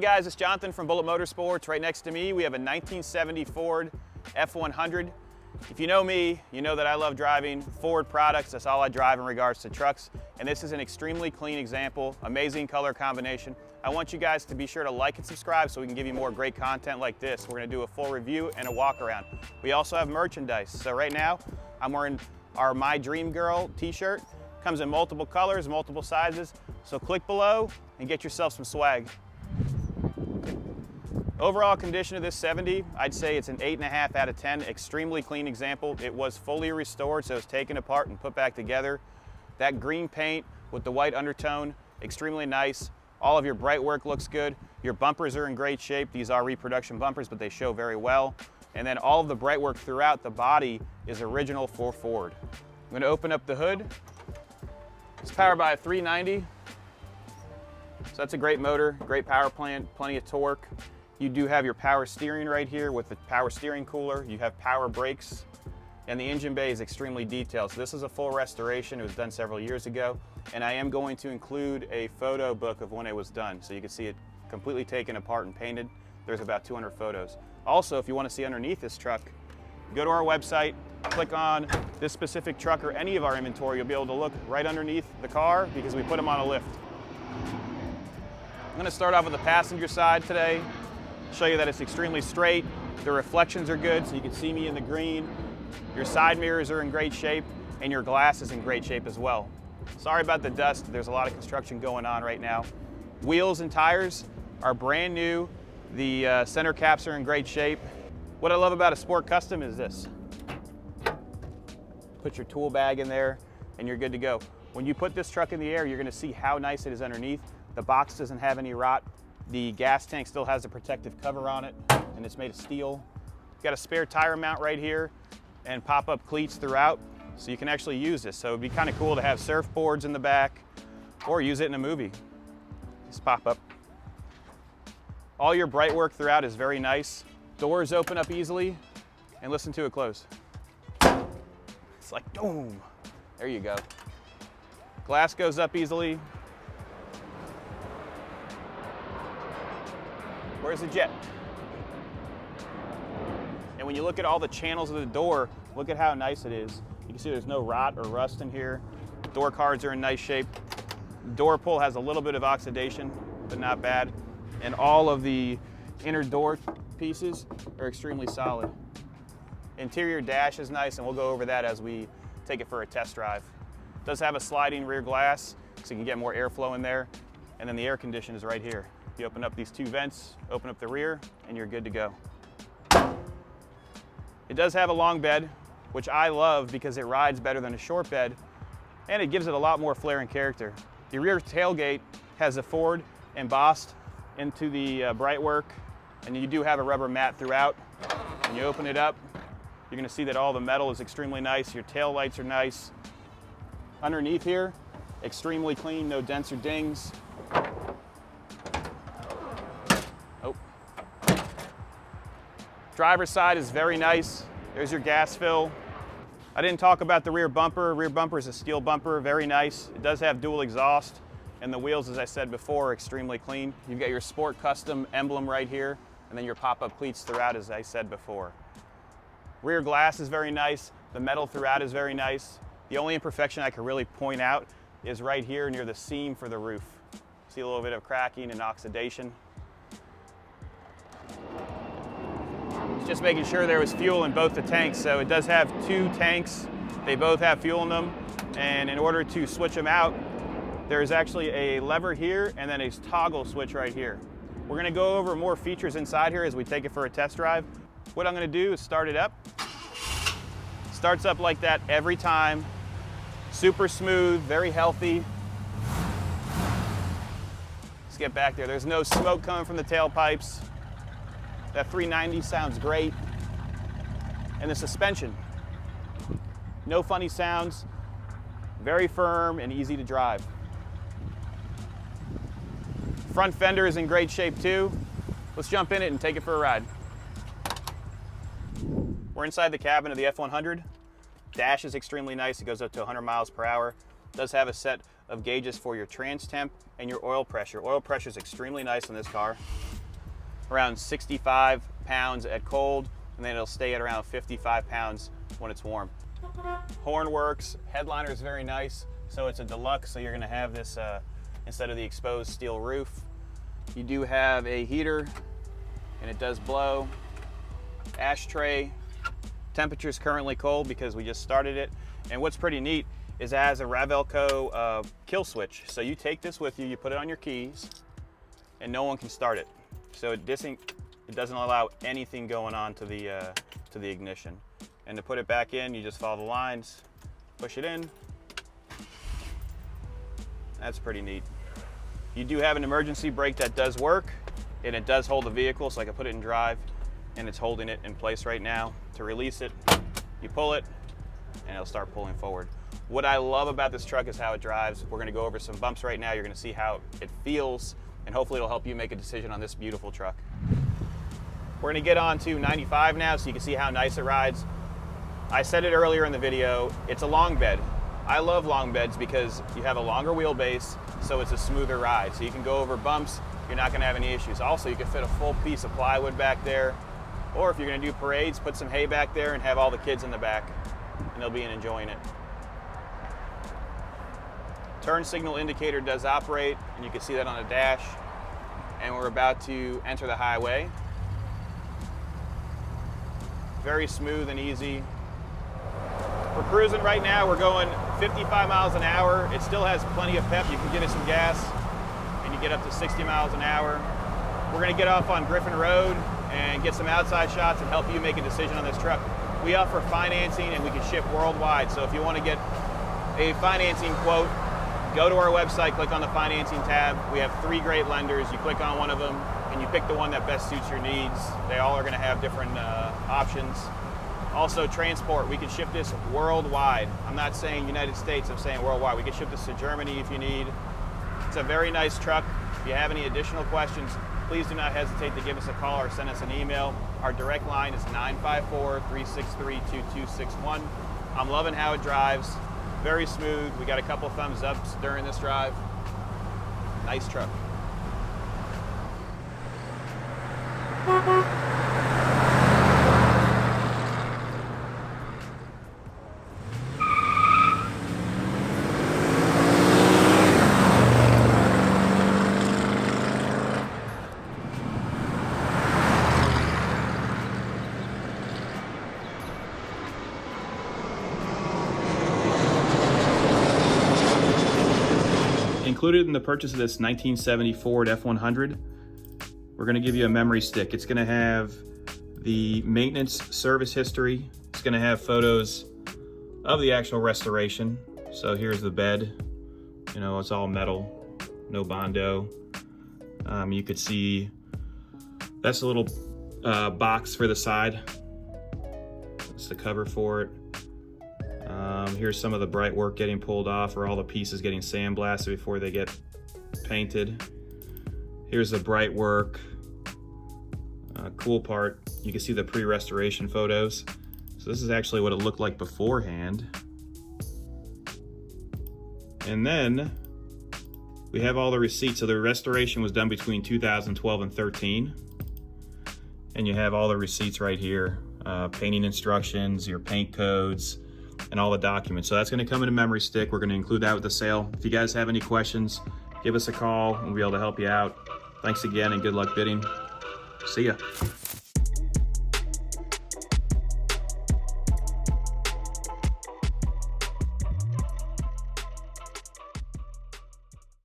guys, it's Jonathan from Bullet Motorsports. Right next to me, we have a 1970 Ford F100. If you know me, you know that I love driving Ford products. That's all I drive in regards to trucks. And this is an extremely clean example, amazing color combination. I want you guys to be sure to like and subscribe so we can give you more great content like this. We're gonna do a full review and a walk around. We also have merchandise. So right now, I'm wearing our My Dream Girl t-shirt. Comes in multiple colors, multiple sizes. So click below and get yourself some swag. Overall condition of this 70, I'd say it's an 8.5 out of 10. Extremely clean example. It was fully restored, so it was taken apart and put back together. That green paint with the white undertone, extremely nice. All of your bright work looks good. Your bumpers are in great shape. These are reproduction bumpers, but they show very well. And then all of the bright work throughout the body is original for Ford. I'm gonna open up the hood. It's powered by a 390. So that's a great motor, great power plant, plenty of torque. You do have your power steering right here with the power steering cooler. You have power brakes, and the engine bay is extremely detailed. So this is a full restoration. It was done several years ago, and I am going to include a photo book of when it was done, so you can see it completely taken apart and painted. There's about 200 photos. Also, if you want to see underneath this truck, go to our website, click on this specific truck or any of our inventory. You'll be able to look right underneath the car because we put them on a lift. I'm going to start off with the passenger side today. Show you that it's extremely straight. The reflections are good, so you can see me in the green. Your side mirrors are in great shape, and your glass is in great shape as well. Sorry about the dust. There's a lot of construction going on right now. Wheels and tires are brand new. The center caps are in great shape. What I love about a Sport Custom is this. Put your tool bag in there, and you're good to go. When you put this truck in the air, you're gonna see how nice it is underneath. The box doesn't have any rot. The gas tank still has a protective cover on it, and it's made of steel. Got a spare tire mount right here and pop-up cleats throughout, so you can actually use this. So it'd be kind of cool to have surfboards in the back or use it in a movie. Just pop up. All your bright work throughout is very nice. Doors open up easily, and listen to it close. It's like, boom. There you go. Glass goes up easily. Where's the jet? And when you look at all the channels of the door, look at how nice it is. You can see there's no rot or rust in here. Door cards are in nice shape. Door pull has a little bit of oxidation, but not bad. And all of the inner door pieces are extremely solid. Interior dash is nice, and we'll go over that as we take it for a test drive. It does have a sliding rear glass, so you can get more airflow in there. And then the air condition is right here. You open up these two vents, open up the rear, and you're good to go. It does have a long bed, which I love because it rides better than a short bed, and it gives it a lot more flair and character. The rear tailgate has a Ford embossed into the bright work, and you do have a rubber mat throughout. When you open it up, you're gonna see that all the metal is extremely nice. Your tail lights are nice. Underneath here, extremely clean, no dents or dings. Driver's side is very nice. There's your gas fill. I didn't talk about the rear bumper. Rear bumper is a steel bumper, very nice. It does have dual exhaust, and the wheels, as I said before, are extremely clean. You've got your Sport Custom emblem right here, and then your pop-up cleats throughout, as I said before. Rear glass is very nice. The metal throughout is very nice. The only imperfection I could really point out is right here near the seam for the roof. See a little bit of cracking and oxidation. Just making sure there was fuel in both the tanks. So it does have two tanks. They both have fuel in them. And in order to switch them out, there's actually a lever here and then a toggle switch right here. We're gonna go over more features inside here as we take it for a test drive. What I'm gonna do is start it up. Starts up like that every time. Super smooth, very healthy. Let's get back there. There's no smoke coming from the tailpipes. That 390 sounds great. And the suspension, no funny sounds, very firm and easy to drive. Front fender is in great shape too. Let's jump in it and take it for a ride. We're inside the cabin of the F100. Dash is extremely nice. It goes up to 100 miles per hour. It does have a set of gauges for your trans temp and your oil pressure. Oil pressure is extremely nice on this car, around 65 pounds at cold, and then it'll stay at around 55 pounds when it's warm. Horn works, headliner is very nice, so it's a deluxe, so you're gonna have this instead of the exposed steel roof. You do have a heater, and it does blow. Ashtray, temperature's currently cold because we just started it. And what's pretty neat is it has a Ravelco kill switch. So you take this with you, you put it on your keys, and no one can start it. So it doesn't allow anything going on to the ignition. And to put it back in, you just follow the lines, push it in. That's pretty neat. You do have an emergency brake that does work, and it does hold the vehicle, so I can put it in drive, and it's holding it in place right now. To release it, you pull it, and it'll start pulling forward. What I love about this truck is how it drives. We're gonna go over some bumps right now. You're gonna see how it feels, and hopefully it'll help you make a decision on this beautiful truck. We're gonna get on to 95 now, so you can see how nice it rides. I said it earlier in the video, it's a long bed. I love long beds because you have a longer wheelbase, so it's a smoother ride. So you can go over bumps, you're not gonna have any issues. Also, you can fit a full piece of plywood back there, or if you're gonna do parades, put some hay back there and have all the kids in the back, and they'll be enjoying it. Turn signal indicator does operate, and you can see that on the dash. And we're about to enter the highway. Very smooth and easy. We're cruising right now, we're going 55 miles an hour. It still has plenty of pep. You can give it some gas, and you get up to 60 miles an hour. We're gonna get off on Griffin Road and get some outside shots and help you make a decision on this truck. We offer financing, and we can ship worldwide. So if you wanna get a financing quote, go to our website, click on the financing tab. We have 3 great lenders. You click on one of them, and you pick the one that best suits your needs. They all are gonna have different options. Also, transport, we can ship this worldwide. I'm not saying United States, I'm saying worldwide. We can ship this to Germany if you need. It's a very nice truck. If you have any additional questions, please do not hesitate to give us a call or send us an email. Our direct line is 954-363-2261. I'm loving how it drives. Very smooth. We got a couple thumbs ups during this drive. Nice truck. Included in the purchase of this 1970 Ford F100, we're going to give you a memory stick. It's going to have the maintenance service history. It's going to have photos of the actual restoration. So here's the bed. You know, it's all metal, no Bondo. You could see that's a little box for the side. That's the cover for it. Here's some of the bright work getting pulled off, or all the pieces getting sandblasted before they get painted. Here's the bright work. Cool part, you can see the pre-restoration photos. So this is actually what it looked like beforehand. And then we have all the receipts. So the restoration was done between 2012 and 13. And you have all the receipts right here. Painting instructions, your paint codes, and all the documents. So that's going to come in a memory stick. We're going to include that with the sale. If you guys have any questions, give us a call. We'll be able to help you out. Thanks again, and good luck bidding. See ya.